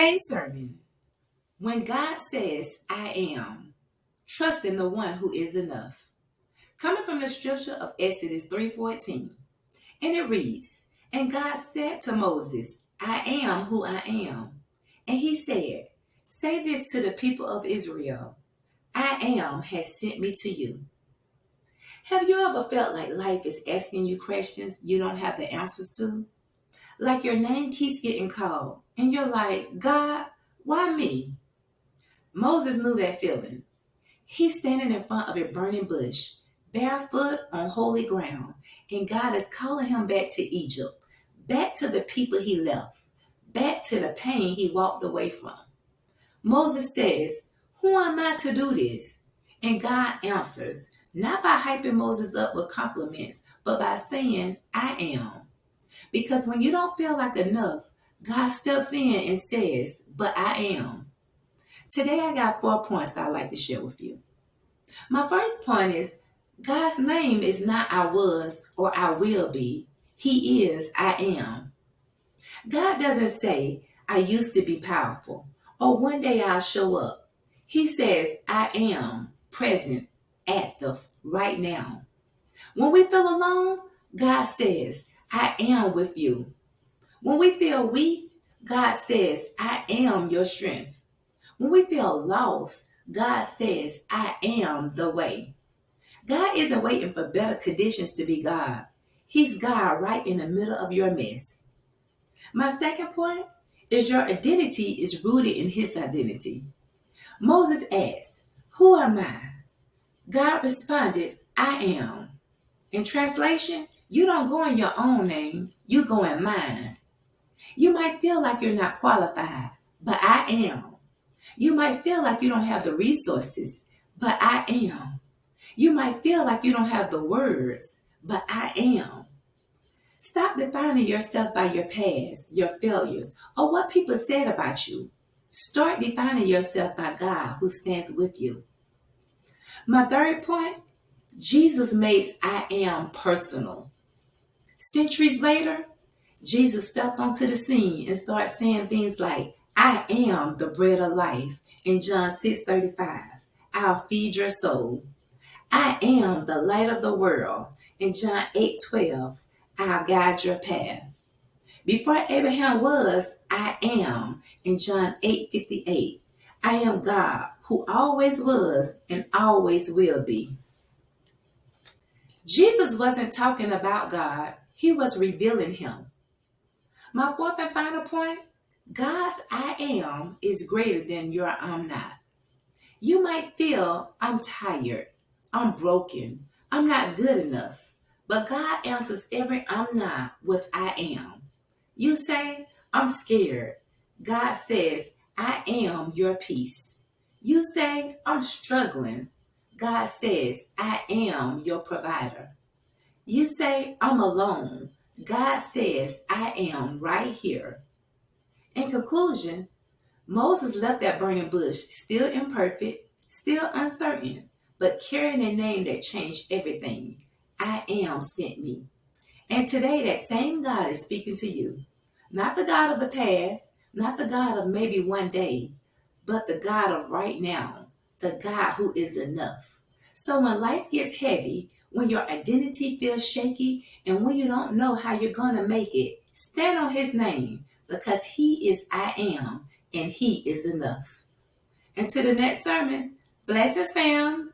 Today's sermon, when God says, I am, trust in the one who is enough. Coming from the scripture of Exodus 3:14. And it reads, And God said to Moses, I am who I am. And he said, Say this to the people of Israel, I am has sent me to you. Have you ever felt like life is asking you questions you don't have the answers to? Like your name keeps getting called, and you're like, God, why me? Moses knew that feeling. He's standing in front of a burning bush, barefoot on holy ground, and God is calling him back to Egypt, back to the people he left, back to the pain he walked away from. Moses says, Who am I to do this? And God answers, not by hyping Moses up with compliments, but by saying, I am. Because when you don't feel like enough, God steps in and says, But I am. Today I got 4 points I'd like to share with you. My first point is God's name is not I was or I will be. He is I am. God doesn't say I used to be powerful or one day I'll show up. He says I am present, active, right now. When we feel alone, God says I am with you. When we feel weak, God says I am your strength. When we feel lost, God says, I am the way. God isn't waiting for better conditions to be God. He's God right in the middle of your mess. My second point is your identity is rooted in his identity. Moses asked, Who am I? God responded, I am. In translation, you don't go in your own name, you go in mine. You might feel like you're not qualified, but I am. You might feel like you don't have the resources, but I am. You might feel like you don't have the words, but I am. Stop defining yourself by your past, your failures, or what people said about you. Start defining yourself by God who stands with you. My third point, Jesus makes I am personal. Centuries later, Jesus steps onto the scene and starts saying things like, I am the bread of life in John 6:35. I'll feed your soul. I am the light of the world in John 8:12. I'll guide your path. Before Abraham was, I am in John 8:58. I am God who always was and always will be. Jesus wasn't talking about God. He was revealing him. My fourth and final point, God's I am is greater than your I'm not. You might feel I'm tired, I'm broken, I'm not good enough, but God answers every I'm not with I am. You say, I'm scared. God says, I am your peace. You say, I'm struggling. God says, I am your provider. You say, I'm alone. God says, I am right here. In conclusion, Moses left that burning bush still imperfect, still uncertain, but carrying a name that changed everything. I am sent me. And today that same God is speaking to you. Not the God of the past, not the God of maybe one day, but the God of right now, the God who is enough. So when life gets heavy, when your identity feels shaky, and when you don't know how you're going to make it, stand on his name because he is I am and he is enough. Until the next sermon, blessings fam.